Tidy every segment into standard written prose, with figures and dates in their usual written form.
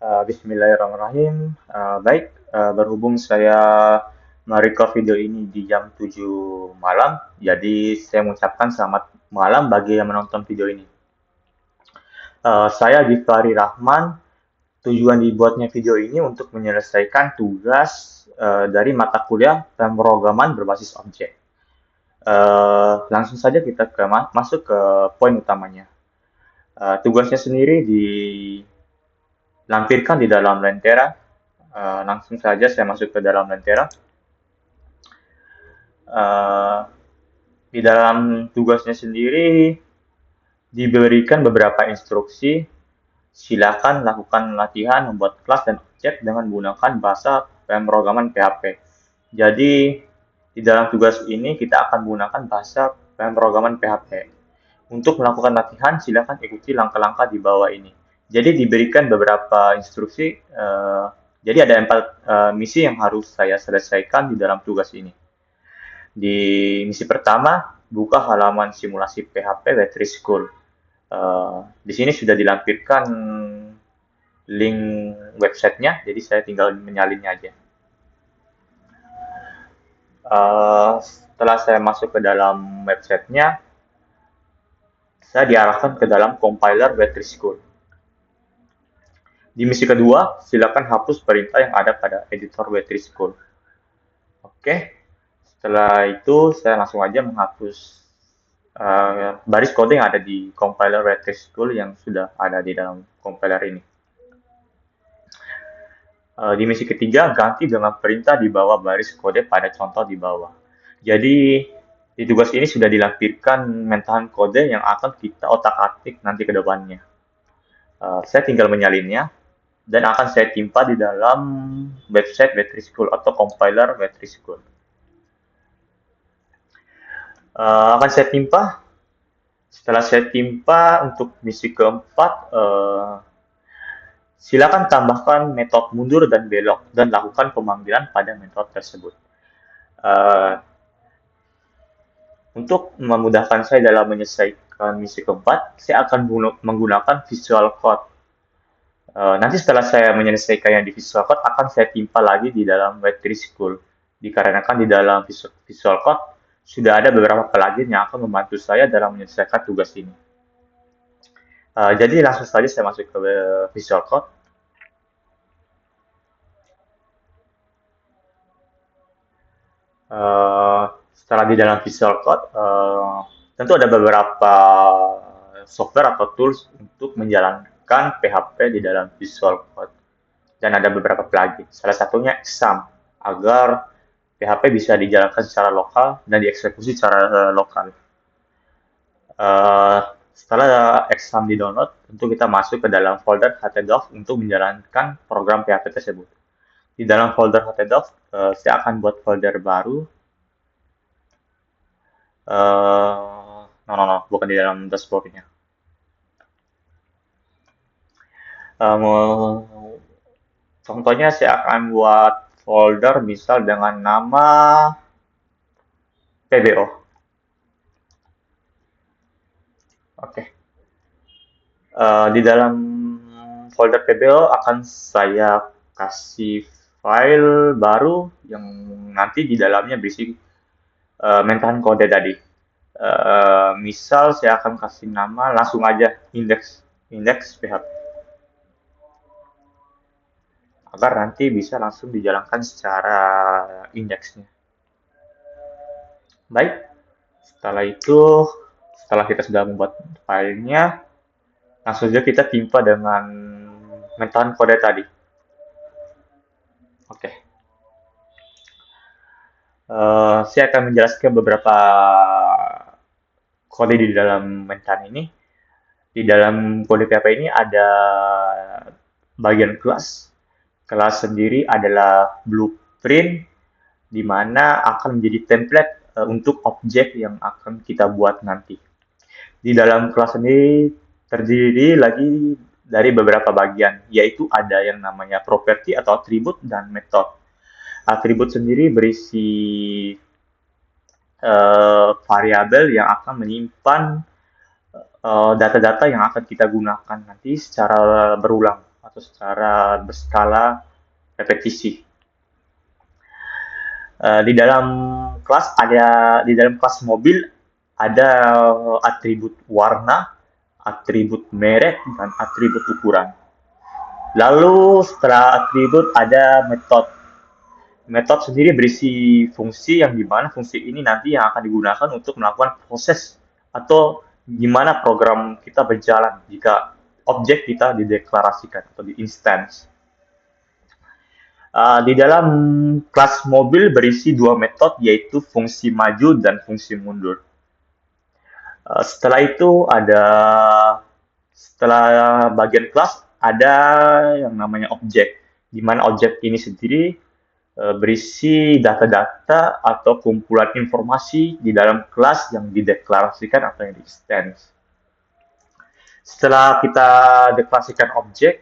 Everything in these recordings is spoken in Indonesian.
Bismillahirrahmanirrahim. Baik, berhubung saya merecord video ini di jam 7 malam, jadi saya mengucapkan selamat malam bagi yang menonton video ini. Saya Gifari Rahman. Tujuan dibuatnya video ini untuk menyelesaikan tugas dari mata kuliah pemrograman berbasis objek. Langsung saja kita masuk ke poin utamanya. Tugasnya sendiri dilampirkan di dalam Lentera. Langsung saja saya masuk ke dalam Lentera. Uh, di dalam tugasnya sendiri diberikan beberapa instruksi. Silakan lakukan latihan membuat kelas dan objek dengan menggunakan bahasa pemrograman PHP. Jadi, di dalam tugas ini kita akan menggunakan bahasa pemrograman PHP. Untuk melakukan latihan, silakan ikuti langkah-langkah di bawah ini. Jadi diberikan beberapa instruksi. Jadi ada 4 misi yang harus saya selesaikan di dalam tugas ini. Di misi pertama, buka halaman simulasi PHP Web3 School. Di sini sudah dilampirkan link websitenya, jadi saya tinggal menyalinnya aja. Setelah saya masuk ke dalam websitenya, saya diarahkan ke dalam compiler Web3 School. Di misi kedua, silakan hapus perintah yang ada pada editor Web3 School. Oke, setelah itu saya langsung aja menghapus baris kode yang ada di compiler Web3 School yang sudah ada di dalam compiler ini. Di misi ketiga, ganti dengan perintah di bawah baris kode pada contoh di bawah. Jadi, di tugas ini sudah dilampirkan mentahan kode yang akan kita otak-atik nanti ke depannya. Saya tinggal menyalinnya, dan akan saya timpa di dalam website Web3 School atau compiler Web3 School. Akan saya timpa. Setelah saya timpa untuk misi keempat, silakan tambahkan metode mundur dan belok dan lakukan pemanggilan pada metode tersebut. Untuk memudahkan saya dalam menyelesaikan misi keempat, saya akan menggunakan Visual Code. Nanti setelah saya menyelesaikannya di Visual Code, akan saya timpa lagi di dalam Web3 School. Dikarenakan di dalam Visual Code sudah ada beberapa plugin yang akan membantu saya dalam menyelesaikan tugas ini. Jadi langsung saja saya masuk ke Visual Code. Setelah di dalam Visual Code, tentu ada beberapa software atau tools untuk menjalankan PHP di dalam Visual Code. Dan ada beberapa plugin. Salah satunya Exam, agar PHP bisa dijalankan secara lokal dan dieksekusi secara lokal. Setelah Exam di-download, tentu kita masuk ke dalam folder htdoc untuk menjalankan program PHP tersebut. Di dalam folder htdoc, saya akan buat folder baru. Bukan di dalam dashboard-nya. Contohnya saya akan buat folder misal dengan nama PBO. Oke. Di dalam folder PBO akan saya kasih file baru yang nanti di dalamnya berisi mentahan kode tadi. Misal saya akan kasih nama langsung aja index PHP, agar nanti bisa langsung dijalankan secara indeksnya. Baik, setelah kita sudah membuat filenya, langsung saja kita timpa dengan mentahan kode tadi. Oke. Saya akan menjelaskan beberapa kode di dalam mentahan ini. Di dalam kode PHP ini ada bagian kelas. Kelas sendiri adalah blueprint, di mana akan menjadi template untuk objek yang akan kita buat nanti. Di dalam kelas ini terdiri lagi dari beberapa bagian, yaitu ada yang namanya property atau atribut dan method. Atribut sendiri berisi variabel yang akan menyimpan data-data yang akan kita gunakan nanti secara berulang atau secara berskala repetisi. Di dalam kelas mobil ada atribut warna, atribut merek, dan atribut ukuran. Lalu setelah atribut ada metode. Metode sendiri berisi fungsi yang dimana fungsi ini nanti yang akan digunakan untuk melakukan proses atau gimana program kita berjalan jika objek kita dideklarasikan atau di instance. Di dalam kelas mobil berisi dua metode yaitu fungsi maju dan fungsi mundur. Setelah itu setelah bagian kelas ada yang namanya objek, di mana objek ini sendiri berisi data-data atau kumpulan informasi di dalam kelas yang dideklarasikan atau yang di-instance. Setelah kita deklarasikan objek,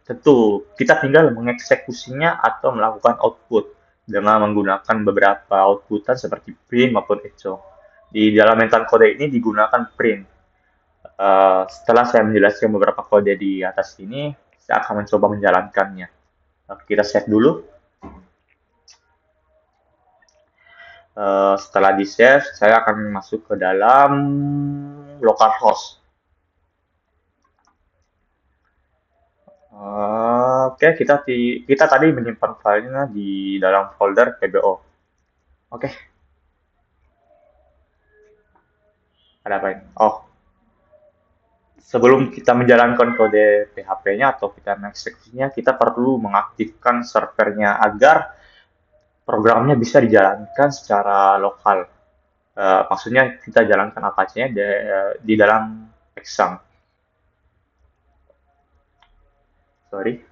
tentu kita tinggal mengeksekusinya atau melakukan output dengan menggunakan beberapa outputan seperti print maupun echo. Di dalam mental kode ini digunakan print. Setelah saya menjelaskan beberapa kode di atas ini, saya akan mencoba menjalankannya. Kita save dulu. Setelah di save, saya akan masuk ke dalam localhost. Oke, kita tadi menyimpan filenya di dalam folder PBO. Oke. Ada apa ini? Oh, sebelum kita menjalankan kode PHP-nya atau kita mengeksekusinya, kita perlu mengaktifkan servernya agar programnya bisa dijalankan secara lokal. Maksudnya kita jalankan Apache-nya di dalam Exam. Sorry.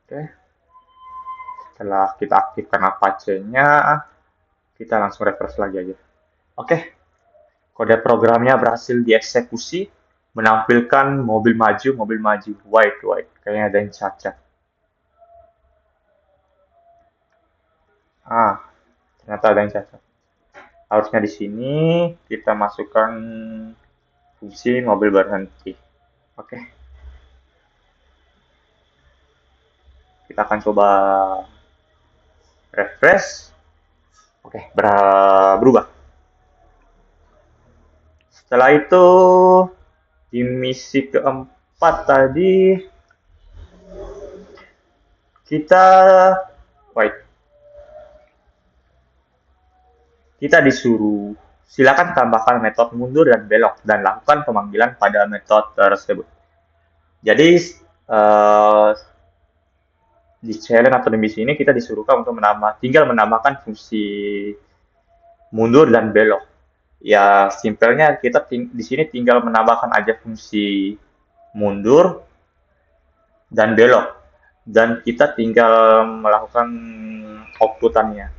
Oke. Setelah kita aktifkan Apache-nya, kita langsung refresh lagi aja. Oke. Kode programnya berhasil dieksekusi, menampilkan mobil maju, white. Kayaknya ada yang cacat. Ternyata ada yang cacat. Harusnya di sini kita masukkan fungsi mobil berhenti. Oke. Kita akan coba refresh. Oke, berubah. Setelah itu, di misi keempat tadi, kita disuruh silakan tambahkan metode mundur dan belok dan lakukan pemanggilan pada metode tersebut. Jadi di challenge atau di misi ini kita disuruhkan untuk tinggal menambahkan fungsi mundur dan belok. Ya simpelnya kita di sini tinggal menambahkan aja fungsi mundur dan belok dan kita tinggal melakukan outputannya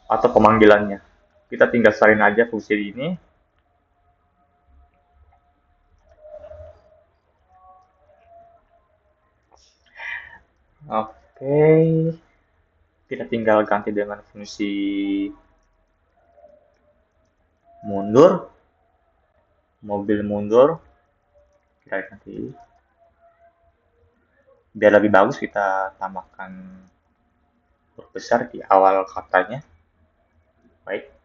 atau pemanggilannya. Kita tinggal salin aja fungsi ini. Oke. Kita tinggal ganti dengan fungsi mundur. Mobil mundur. Kita ganti. Biar lebih bagus kita tambahkan huruf besar di awal katanya. Baik.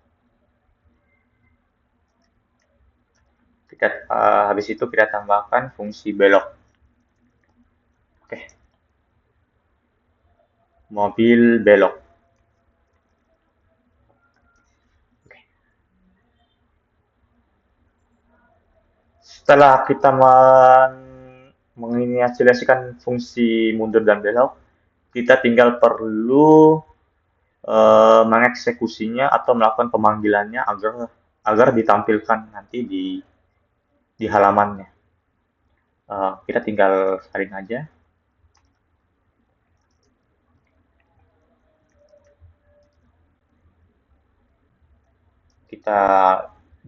Habis itu kita tambahkan fungsi belok. Oke. Mobil belok. Oke. Setelah kita menginisiasikan fungsi mundur dan belok, kita tinggal perlu mengeksekusinya atau melakukan pemanggilannya agar ditampilkan nanti di halamannya. Kita tinggal salin aja. Kita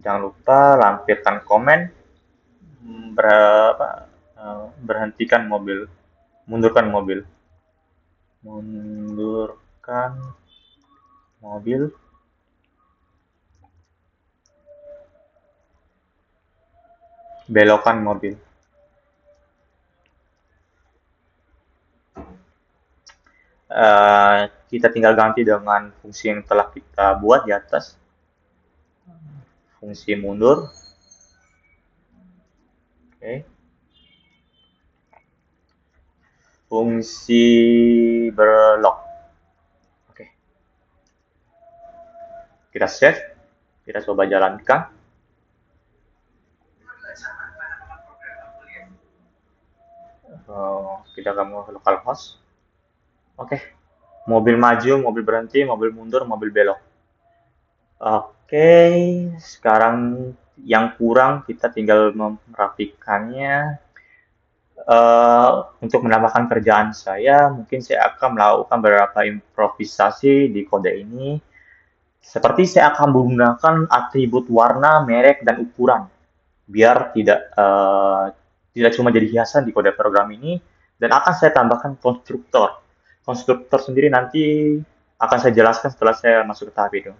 jangan lupa lampirkan komen berhentikan mobil, mundurkan mobil, belokan mobil. Kita tinggal ganti dengan fungsi yang telah kita buat di atas, fungsi mundur. Oke. Fungsi berlock. Oke. Kita save, kita coba jalankan. Kita akan localhost. Oke. Mobil maju, mobil berhenti, mobil mundur, mobil belok. Oke, sekarang yang kurang kita tinggal merapikannya. Untuk menambahkan kerjaan saya, mungkin saya akan melakukan beberapa improvisasi di kode ini. Seperti saya akan menggunakan atribut warna, merek, dan ukuran, biar tidak cuma jadi hiasan di kode program ini, dan akan saya tambahkan konstruktor. Konstruktor sendiri nanti akan saya jelaskan setelah saya masuk ke tahap itu.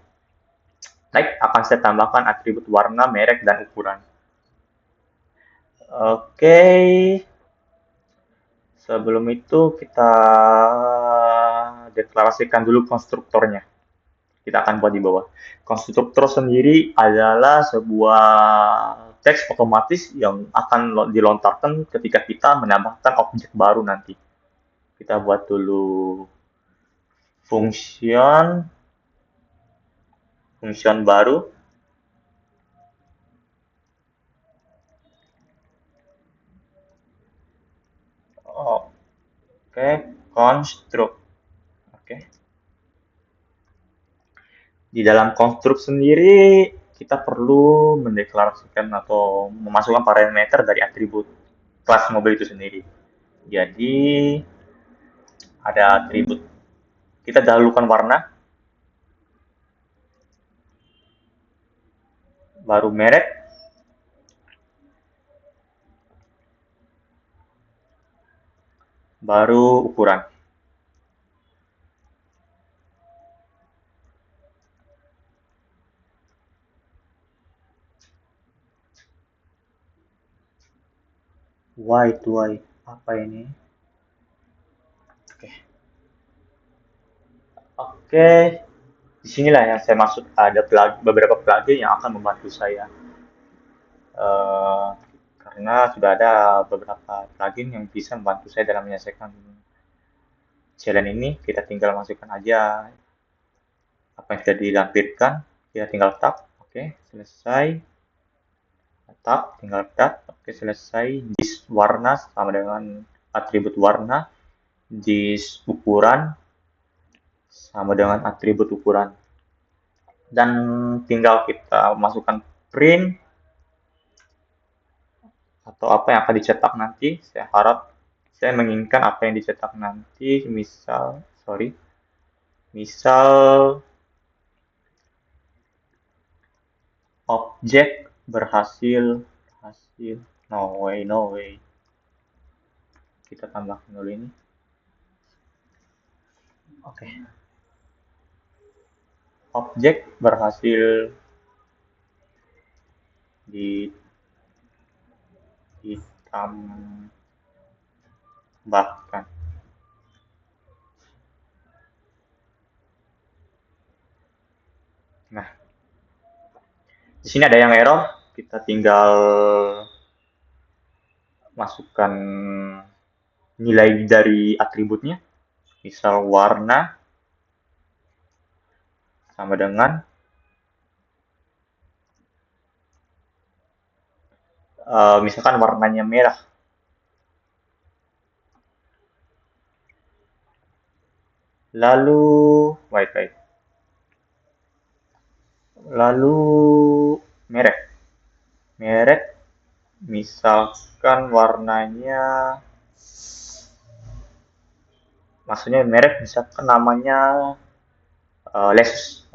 Baik, akan saya tambahkan atribut warna, merek, dan ukuran. Oke. Sebelum itu kita deklarasikan dulu konstruktornya. Kita akan buat di bawah. Konstruktor sendiri adalah sebuah teks otomatis yang akan dilontarkan ketika kita menambahkan objek baru nanti. Kita buat dulu function baru. Oke, construct. Oke. Di dalam konstruk sendiri kita perlu mendeklarasikan atau memasukkan parameter dari atribut kelas mobil itu sendiri. Jadi ada atribut. Kita dahulukan warna, baru merek, baru ukuran. White, apa ini? Oke. Disinilah yang saya maksud, ada beberapa plugin yang akan membantu saya. Karena sudah ada beberapa plugin yang bisa membantu saya dalam menyelesaikan challenge ini. Kita tinggal masukkan aja apa yang sudah dilampirkan, kita tinggal tab. Oke, selesai. Tab, tinggal tab. Oke, selesai. This warna sama dengan atribut warna. This ukuran sama dengan atribut ukuran. Dan tinggal kita masukkan print atau apa yang akan dicetak nanti. Saya menginginkan apa yang dicetak nanti, misal objek berhasil, no way. Kita tambahkan dulu ini. Oke. Objek berhasil ditambahkan. Nah, di sini ada yang error, kita tinggal masukkan nilai dari atributnya, misal warna sama dengan misalkan warnanya merah. Lalu lalu merek misalkan warnanya, maksudnya merek misalkan namanya Lexus.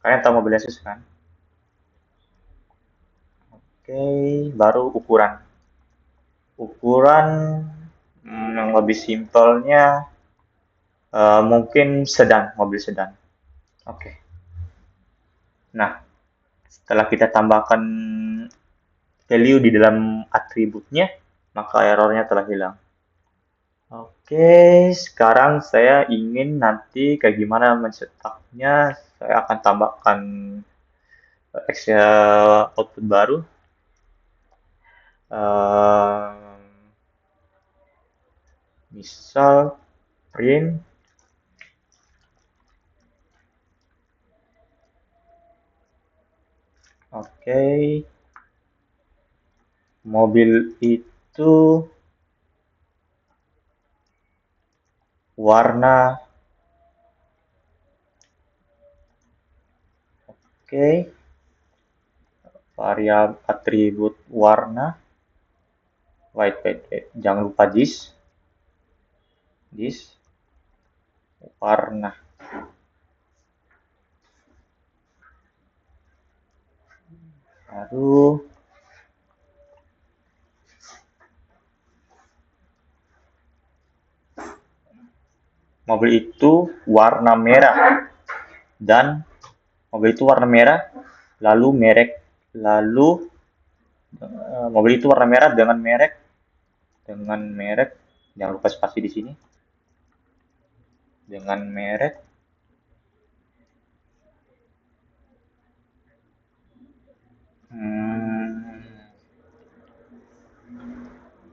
Kalian tahu mobil Lexus kan? Oke, baru ukuran yang lebih simpelnya mungkin mobil sedan. Oke. Nah, setelah kita tambahkan value di dalam atributnya, maka errornya telah hilang. Oke, sekarang saya ingin nanti kayak gimana mencetaknya. Saya akan tambahkan Excel output baru. Misal print oke, mobil itu warna oke, variabel atribut warna wait, jangan lupa this warna. Lalu mobil itu warna merah dan mobil itu warna merah lalu mobil itu warna merah dengan merek jangan lupa spasi di sini dengan merek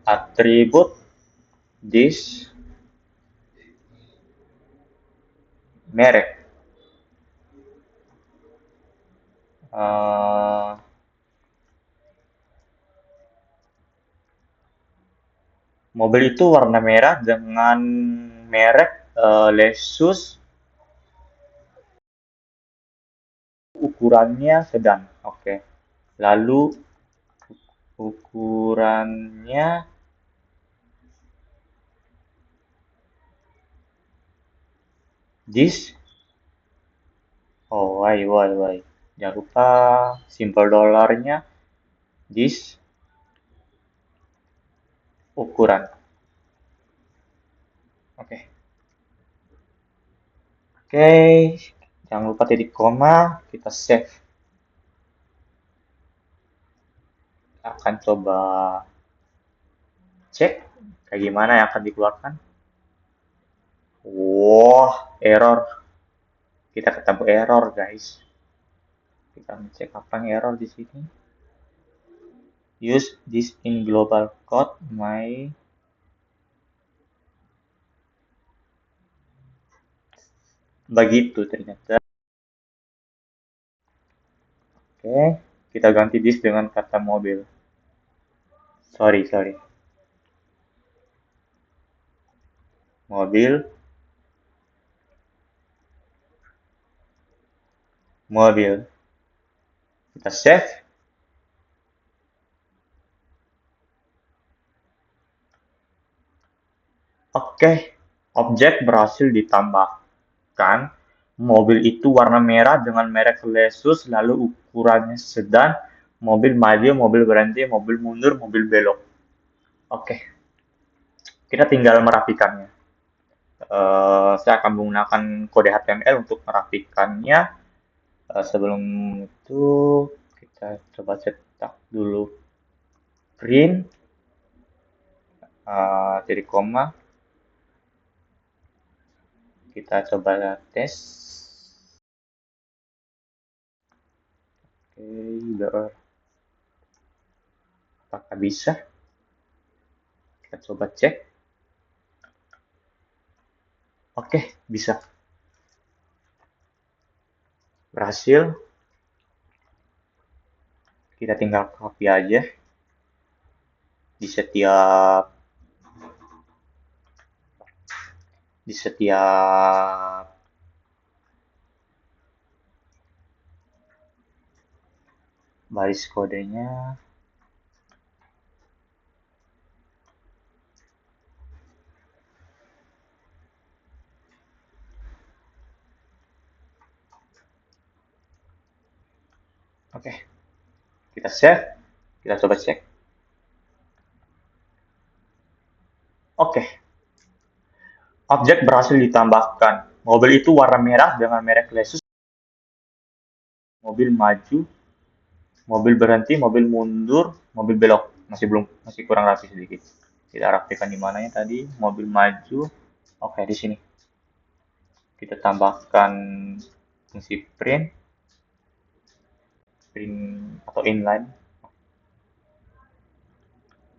atribut this merek. Mobil itu warna merah dengan merek Lexus ukurannya sedan. Oke. Lalu ukurannya this. Oh, why. Jangan lupa simbol dolarnya this ukuran. Oke. Oke, jangan lupa titik koma, kita save. Akan coba cek kayak gimana yang akan dikeluarkan. Wah, error. Kita ketemu error, guys. Kita cek apa yang error di sini. Use this in global code begitu ternyata. Oke, kita ganti this dengan kata mobil. Sorry. Mobil. Kita save. Oke, objek berhasil ditambahkan. Mobil itu warna merah dengan merek Lexus, lalu ukurannya sedan, mobil maju, mobil berhenti, mobil mundur, mobil belok. Oke, kita tinggal merapikannya. Saya akan menggunakan kode HTML untuk merapikannya. Sebelum itu, kita coba cetak dulu print, titik koma. Kita coba tes. Oke, apakah bisa? Kita coba cek. Oke, bisa. Berhasil. Kita tinggal copy aja di setiap baris kodenya. Oke, kita save, kita coba cek. Oke, objek berhasil ditambahkan. Mobil itu warna merah dengan merek Lexus. Mobil maju, Mobil berhenti, mobil mundur, mobil belok. Masih kurang rapi sedikit. Kita rapikan di mananya tadi? Mobil maju. Oke, di sini. Kita tambahkan fungsi print atau inline.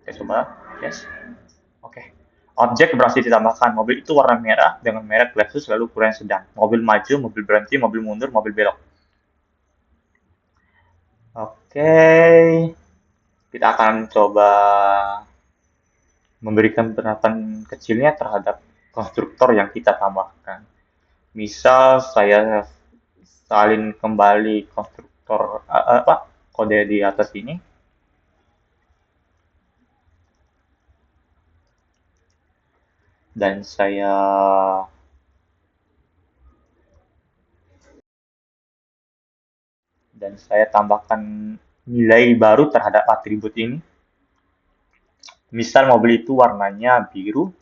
Oke, coba. Yes. Oke. Objek berhasil ditambahkan. Mobil itu warna merah dengan merek Lexus lalu ukuran sedang. Mobil maju, mobil berhenti, mobil mundur, mobil belok. Oke. Kita akan coba memberikan penerapan kecilnya terhadap konstruktor yang kita tambahkan. Misal saya salin kembali konstruktor apa kode di atas ini dan saya tambahkan nilai baru terhadap atribut ini. Misal mobil itu warnanya biru,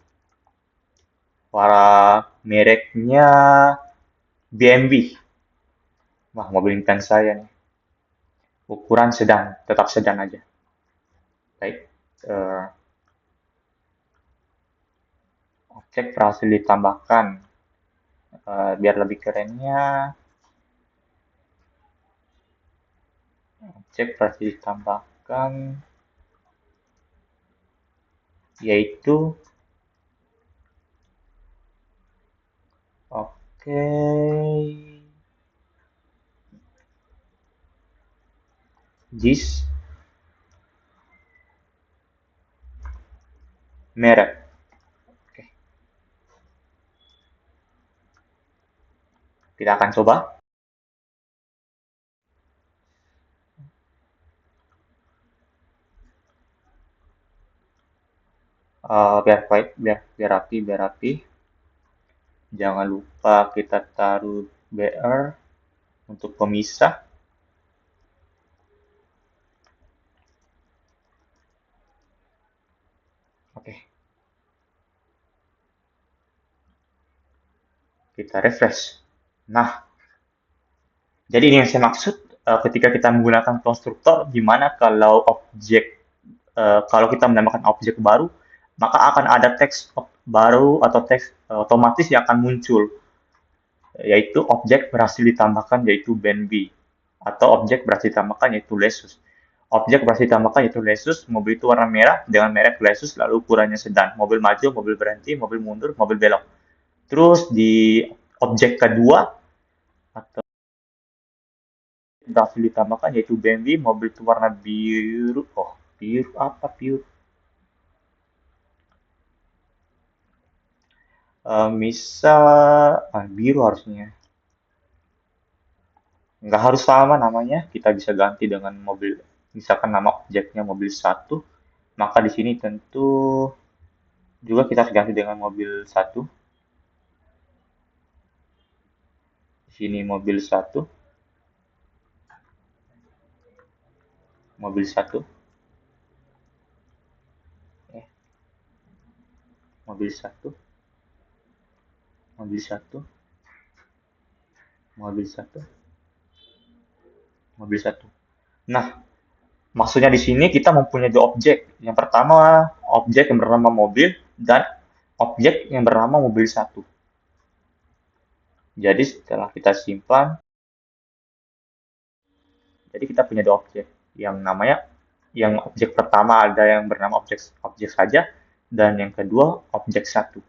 warna mereknya BMW. Wah, mobil impian saya nih. Ukuran sedang, tetap sedang aja. Baik, objek berhasil ditambahkan. Biar lebih kerennya, objek berhasil ditambahkan, yaitu oke. This merek. Oke. Kita akan coba. Biar rapi. Jangan lupa kita taruh BR untuk pemisah. Oke. Kita refresh. Nah, jadi ini yang saya maksud ketika kita menggunakan konstruktor, gimana kalau kita menambahkan objek baru, maka akan ada teks baru atau teks otomatis yang akan muncul, yaitu objek berhasil ditambahkan yaitu BNB, atau objek berhasil ditambahkan yaitu Lexus. Objek berhasil ditambahkan yaitu Lexus, mobil itu warna merah dengan merek Lexus lalu ukurannya sedang. Mobil maju, mobil berhenti, mobil mundur, mobil belok. Terus di objek kedua atau berhasil ditambahkan yaitu BMW, mobil itu warna biru. Oh, biru apa biru? Misal biru harusnya. Nggak harus sama namanya, kita bisa ganti dengan mobil. Misalkan nama objeknya mobil 1, maka di sini tentu juga kita harus ganti dengan mobil 1. Di sini mobil 1, mobil 1, mobil 1, mobil 1, mobil 1, mobil 1. Nah, maksudnya di sini kita mempunyai dua objek. Yang pertama, objek yang bernama mobil dan objek yang bernama mobil 1. Jadi setelah kita simpan, jadi kita punya dua objek. Yang objek pertama ada yang bernama objek saja dan yang kedua objek 1.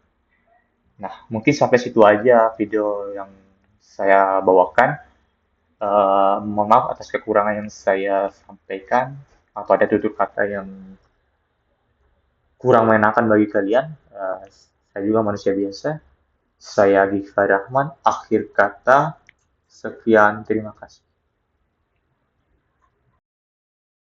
Nah, mungkin sampai situ aja video yang saya bawakan. Mohon maaf atas kekurangan yang saya sampaikan atau ada tutur kata yang kurang menyenangkan bagi kalian. Saya juga manusia biasa. Saya Giva Rahman. Akhir kata, sekian, terima kasih.